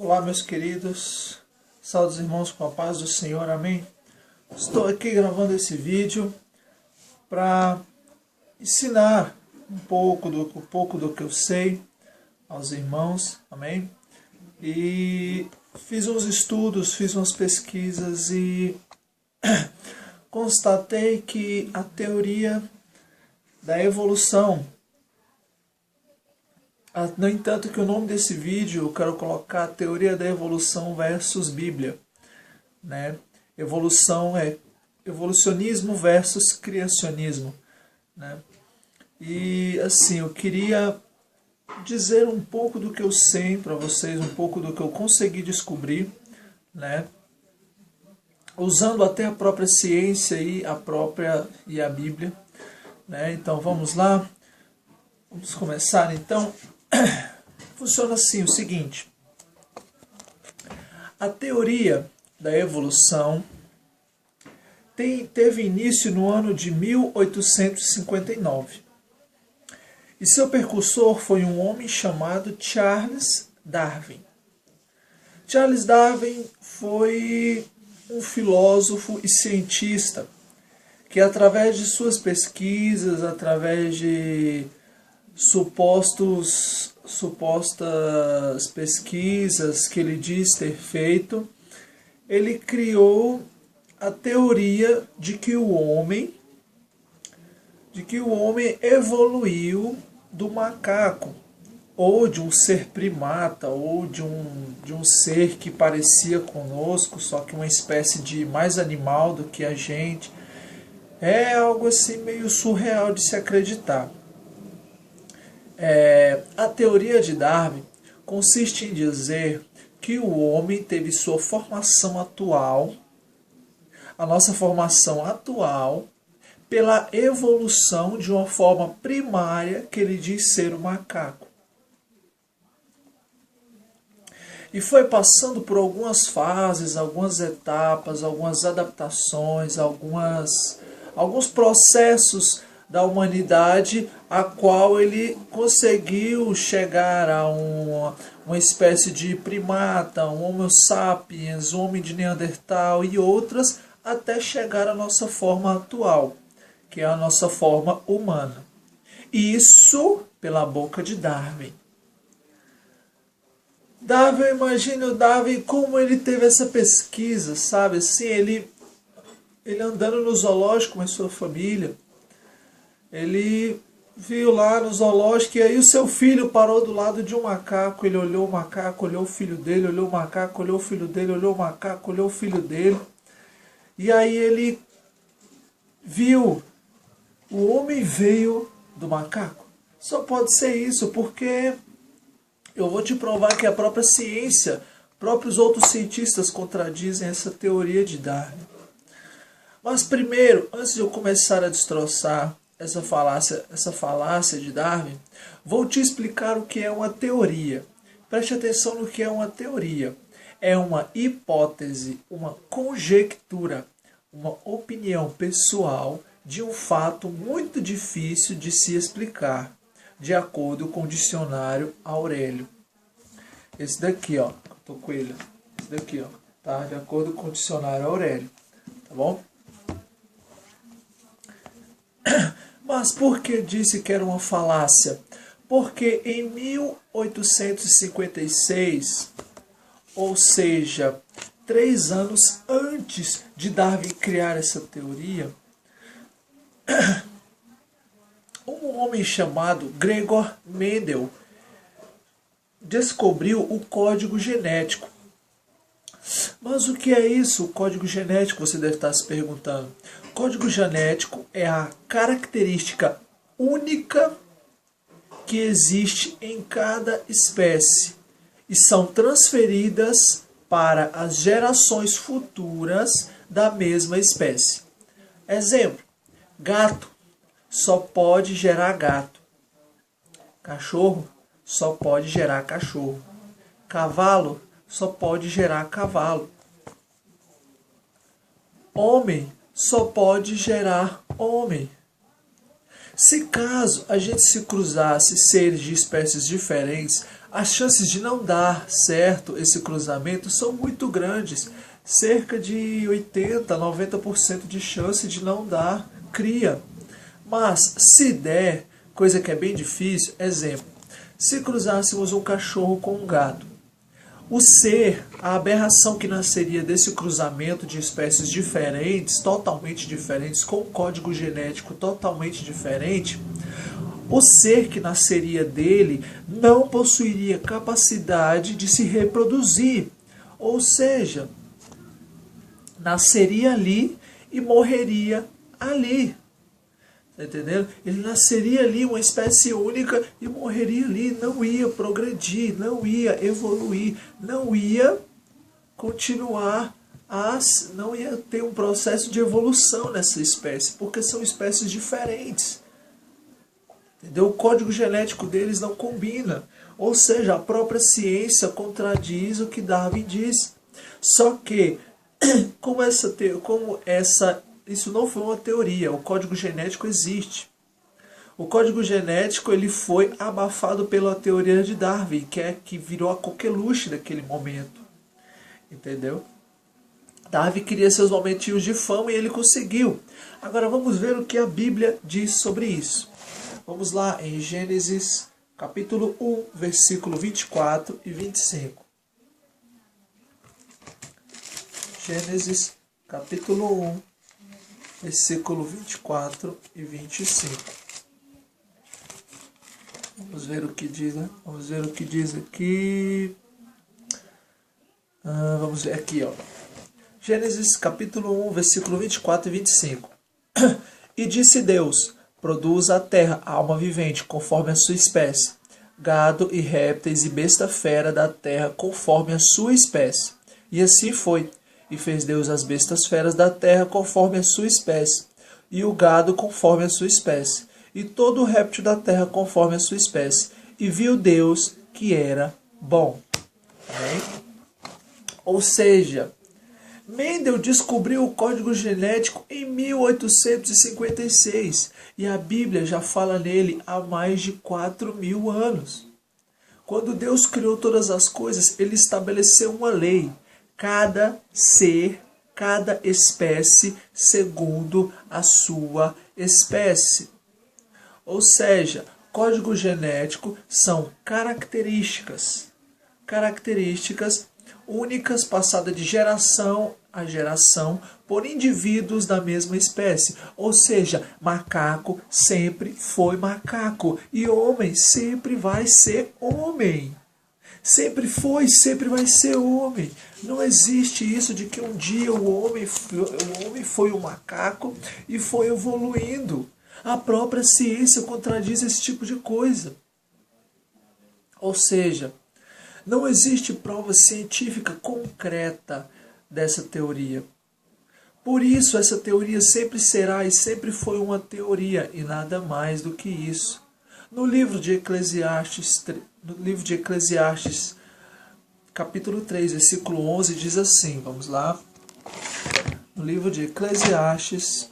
Olá, meus queridos, saudos irmãos com a paz do Senhor, amém? Estou aqui gravando esse vídeo para ensinar um pouco do que eu sei aos irmãos, amém? E fiz uns estudos, fiz umas pesquisas e constatei que a teoria da evolução, no entanto que o nome desse vídeo eu quero colocar teoria da evolução versus Bíblia, né? Evolução é evolucionismo versus criacionismo, né? E assim, eu queria dizer um pouco do que eu sei para vocês, um pouco do que eu consegui descobrir, né? Usando até a própria ciência e a Bíblia, né? Então vamos lá, vamos começar então. Funciona assim, o seguinte: a teoria da evolução teve início no ano de 1859. E seu precursor foi um homem chamado Charles Darwin. Charles Darwin foi um filósofo e cientista que, através de suas pesquisas, através de supostas pesquisas que ele diz ter feito, ele criou a teoria de que o homem evoluiu do macaco, ou de um ser primata, ou de um ser que parecia conosco, só que uma espécie de mais animal do que a gente. É algo assim meio surreal de se acreditar. A teoria de Darwin consiste em dizer que o homem teve sua formação atual, a nossa formação atual, pela evolução de uma forma primária que ele diz ser o macaco. E foi passando por algumas fases, algumas etapas, algumas adaptações, alguns processos da humanidade, a qual ele conseguiu chegar a uma espécie de primata, um Homo sapiens, um homem de Neandertal e outras, até chegar à nossa forma atual, que é a nossa forma humana. Isso pela boca de Darwin. Imagine o Darwin como ele teve essa pesquisa, sabe? Assim, ele andando no zoológico com a sua família, ele viu lá no zoológico e aí o seu filho parou do lado de um macaco. Ele olhou o macaco, olhou o filho dele, olhou o macaco, olhou o filho dele, olhou o macaco, olhou o filho dele. E aí ele viu, o homem veio do macaco. Só pode ser isso, porque eu vou te provar que a própria ciência, próprios outros cientistas contradizem essa teoria de Darwin. Mas primeiro, antes de eu começar a destroçar essa falácia de Darwin, vou te explicar o que é uma teoria. Preste atenção no que é uma teoria. É uma hipótese, uma conjectura, uma opinião pessoal de um fato muito difícil de se explicar, de acordo com o dicionário Aurélio. Esse daqui, ó, tô com ele. Esse daqui, ó, tá? De acordo com o dicionário Aurélio, tá bom? Mas por que disse que era uma falácia? Porque em 1856, ou seja, 3 anos antes de Darwin criar essa teoria, um homem chamado Gregor Mendel descobriu o código genético. Mas o que é isso, o código genético, você deve estar se perguntando. O código genético é a característica única que existe em cada espécie e são transferidas para as gerações futuras da mesma espécie. Exemplo: gato só pode gerar gato. Cachorro só pode gerar cachorro. Cavalo só pode gerar cavalo. Homem só pode gerar homem. Se caso a gente se cruzasse seres de espécies diferentes, As chances de não dar certo esse cruzamento são muito grandes. Cerca de 80, 90% de chance de não dar cria. Mas se der, coisa que é bem difícil, exemplo, se cruzássemos um cachorro com um gato, o ser, a aberração que nasceria desse cruzamento de espécies diferentes, totalmente diferentes, com um código genético totalmente diferente, o ser que nasceria dele não possuiria capacidade de se reproduzir. Ou seja, nasceria ali e morreria ali. Tá entendendo? Ele nasceria ali uma espécie única e morreria ali, não ia progredir, não ia evoluir, não ia continuar, não ia ter um processo de evolução nessa espécie, porque são espécies diferentes. Entendeu? O código genético deles não combina. Ou seja, a própria ciência contradiz o que Darwin diz. Só que, isso não foi uma teoria, o código genético existe. O código genético ele foi abafado pela teoria de Darwin, que virou a coqueluche daquele momento. Entendeu? Darwin queria seus momentinhos de fama e ele conseguiu. Agora vamos ver o que a Bíblia diz sobre isso. Vamos lá em Gênesis capítulo 1, versículo 24 e 25. Gênesis capítulo 1, versículo 24 e 25. Vamos ver o que diz, né? Vamos ver o que diz aqui. Vamos ver aqui, ó. Gênesis capítulo 1, versículo 24 e 25. E disse Deus: produza a terra alma vivente, conforme a sua espécie, gado e répteis e besta fera da terra, conforme a sua espécie. E assim foi. E fez Deus as bestas feras da terra, conforme a sua espécie, e o gado, conforme a sua espécie, e todo o réptil da terra, conforme a sua espécie. E viu Deus que era bom. Amém? Ou seja, Mendel descobriu o código genético em 1856 e a Bíblia já fala nele há mais de 4.000 anos. Quando Deus criou todas as coisas, ele estabeleceu uma lei. Cada ser, cada espécie, segundo a sua espécie. Ou seja, código genético são características únicas passadas de geração a geração por indivíduos da mesma espécie. Ou seja, macaco sempre foi macaco e homem sempre vai ser homem. Sempre foi, sempre vai ser homem. Não existe isso de que um dia o homem foi um macaco e foi evoluindo. A própria ciência contradiz esse tipo de coisa. Ou seja, não existe prova científica concreta dessa teoria. Por isso, essa teoria sempre será e sempre foi uma teoria e nada mais do que isso. No livro de Eclesiastes, capítulo 3, versículo 11, diz assim, vamos lá. No livro de Eclesiastes,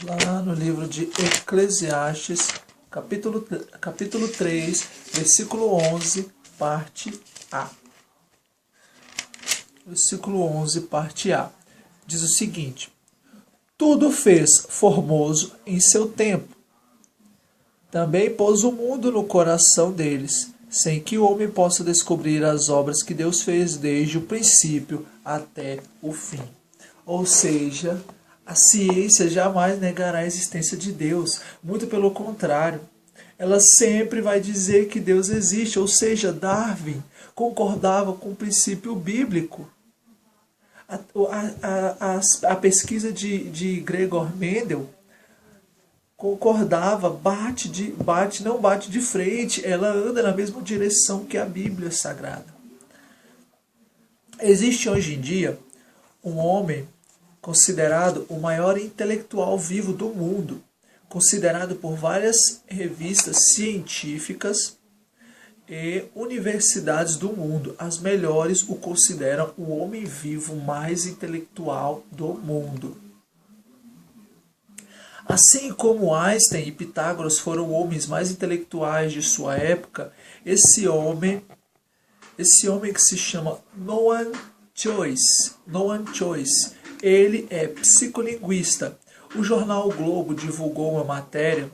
lá no livro de Eclesiastes, capítulo 3, versículo 11, parte A. Versículo 11, parte A. Diz o seguinte: tudo fez formoso em seu tempo. Também pôs o mundo no coração deles, sem que o homem possa descobrir as obras que Deus fez desde o princípio até o fim. Ou seja, a ciência jamais negará a existência de Deus. Muito pelo contrário. Ela sempre vai dizer que Deus existe. Ou seja, Darwin concordava com o princípio bíblico. A pesquisa de Gregor Mendel concordava, não bate de frente. Ela anda na mesma direção que a Bíblia Sagrada. Existe hoje em dia um homem considerado o maior intelectual vivo do mundo, considerado por várias revistas científicas e universidades do mundo. As melhores o consideram o homem vivo mais intelectual do mundo. Assim como Einstein e Pitágoras foram homens mais intelectuais de sua época, esse homem que se chama Noam Chomsky, ele é psicolinguista. O jornal o Globo divulgou uma matéria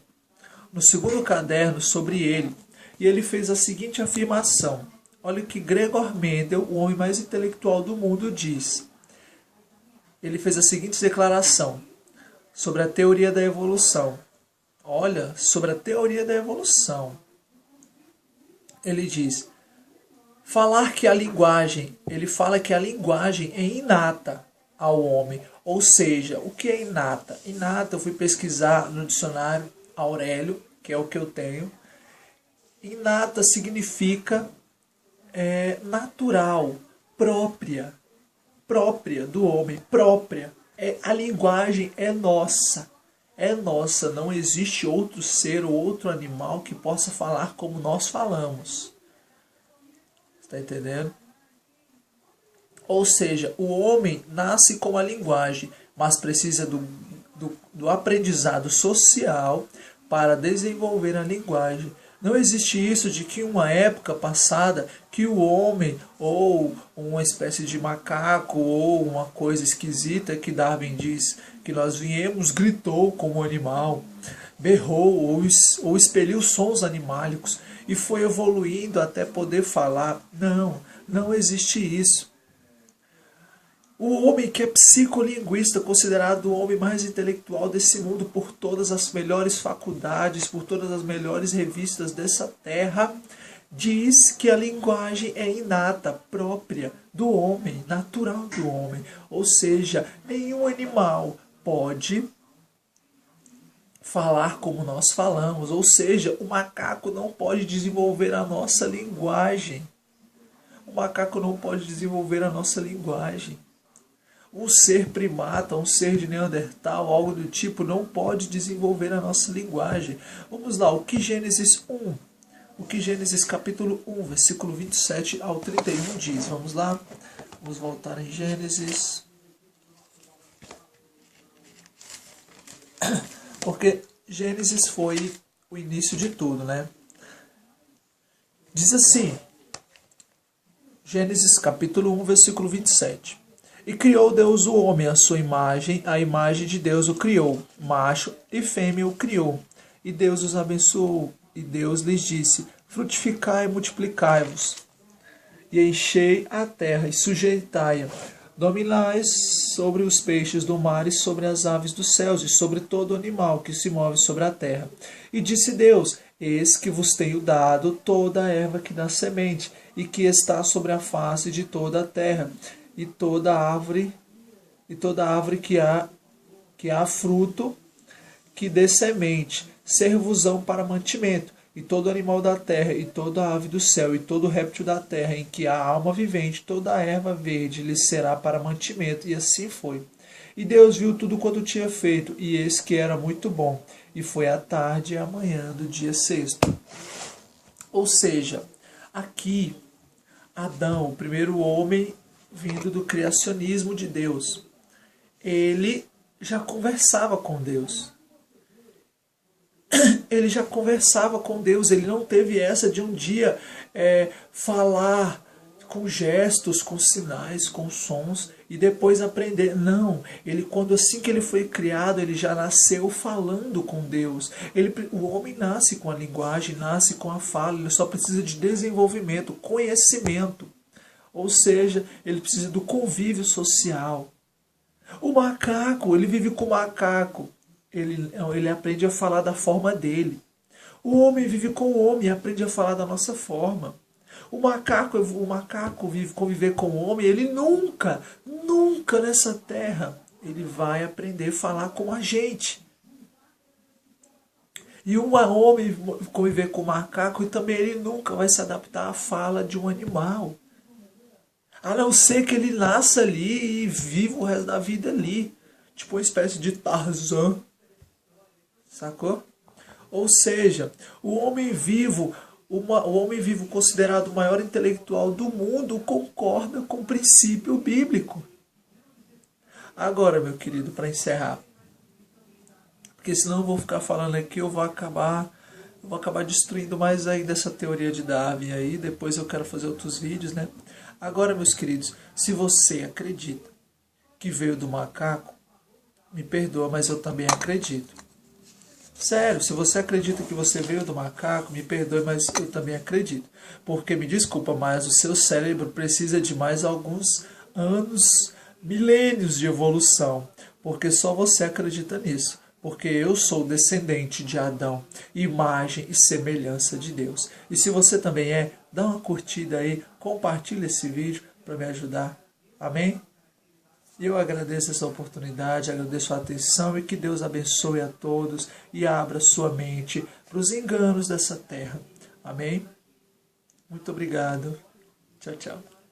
no segundo caderno sobre ele, e ele fez a seguinte afirmação. Olha o que Gregor Mendel, o homem mais intelectual do mundo, diz. Ele fez a seguinte declaração sobre a teoria da evolução. Olha, sobre a teoria da evolução. Ele diz, ele fala que a linguagem é inata ao homem. Ou seja, o que é inata? Inata, eu fui pesquisar no dicionário Aurélio, que é o que eu tenho. Inata significa natural, própria do homem, própria. A linguagem é nossa, não existe outro ser ou outro animal que possa falar como nós falamos. Está entendendo? Ou seja, o homem nasce com a linguagem, mas precisa do aprendizado social para desenvolver a linguagem. Não existe isso de que em uma época passada que o homem ou uma espécie de macaco ou uma coisa esquisita que Darwin diz que nós viemos, gritou como animal, berrou ou expeliu sons animálicos e foi evoluindo até poder falar. Não existe isso. O homem que é psicolinguista, considerado o homem mais intelectual desse mundo por todas as melhores faculdades, por todas as melhores revistas dessa terra, diz que a linguagem é inata, própria do homem, natural do homem. Ou seja, nenhum animal pode falar como nós falamos. Ou seja, o macaco não pode desenvolver a nossa linguagem. O macaco não pode desenvolver a nossa linguagem. Um ser primata, um ser de Neandertal, algo do tipo, não pode desenvolver a nossa linguagem. Vamos lá, o que Gênesis capítulo 1, versículo 27 ao 31 diz. Vamos lá, vamos voltar em Gênesis. Porque Gênesis foi o início de tudo, né? Diz assim, Gênesis capítulo 1, versículo 27. E criou Deus o homem à sua imagem, a imagem de Deus o criou, macho e fêmea o criou. E Deus os abençoou, e Deus lhes disse, frutificai e multiplicai-vos, e enchei a terra e sujeitai-a. Dominai sobre os peixes do mar e sobre as aves dos céus e sobre todo animal que se move sobre a terra. E disse Deus, eis que vos tenho dado toda a erva que dá semente, e que está sobre a face de toda a terra, e toda árvore que há fruto que dê semente, ser-vos-ão para mantimento, e todo animal da terra, e toda ave do céu, e todo réptil da terra, em que há alma vivente, toda a erva verde lhe será para mantimento. E assim foi. E Deus viu tudo quanto tinha feito, e eis que era muito bom. E foi a tarde e a manhã do dia sexto. Ou seja, aqui, Adão, o primeiro homem vindo do criacionismo de Deus, ele já conversava com Deus. Ele já conversava com Deus, ele não teve essa de um dia falar com gestos, com sinais, com sons e depois aprender. Não, assim que ele foi criado, ele já nasceu falando com Deus. O homem nasce com a linguagem, nasce com a fala, ele só precisa de desenvolvimento, conhecimento. Ou seja, ele precisa do convívio social. O macaco, ele vive com o macaco. Ele aprende a falar da forma dele. O homem vive com o homem e aprende a falar da nossa forma. O macaco vive conviver com o homem, ele nunca nessa terra, ele vai aprender a falar com a gente. E um homem conviver com o macaco e também ele nunca vai se adaptar à fala de um animal. A não ser que ele nasça ali e viva o resto da vida ali. Tipo uma espécie de Tarzan. Sacou? Ou seja, o homem vivo, o homem vivo considerado o maior intelectual do mundo concorda com o princípio bíblico. Agora, meu querido, para encerrar, porque senão eu vou ficar falando aqui, eu vou acabar destruindo mais ainda essa teoria de Darwin aí, depois eu quero fazer outros vídeos, né? Agora, meus queridos, se você acredita que veio do macaco, me perdoa, mas eu também acredito. Sério, se você acredita que você veio do macaco, me perdoe, mas eu também acredito. Porque, me desculpa, mas o seu cérebro precisa de mais alguns anos, milênios de evolução. Porque só você acredita nisso. Porque eu sou descendente de Adão, imagem e semelhança de Deus. E se você também é, dá uma curtida aí, compartilha esse vídeo para me ajudar. Amém? E eu agradeço essa oportunidade, agradeço a atenção e que Deus abençoe a todos e abra sua mente para os enganos dessa terra. Amém? Muito obrigado. Tchau, tchau.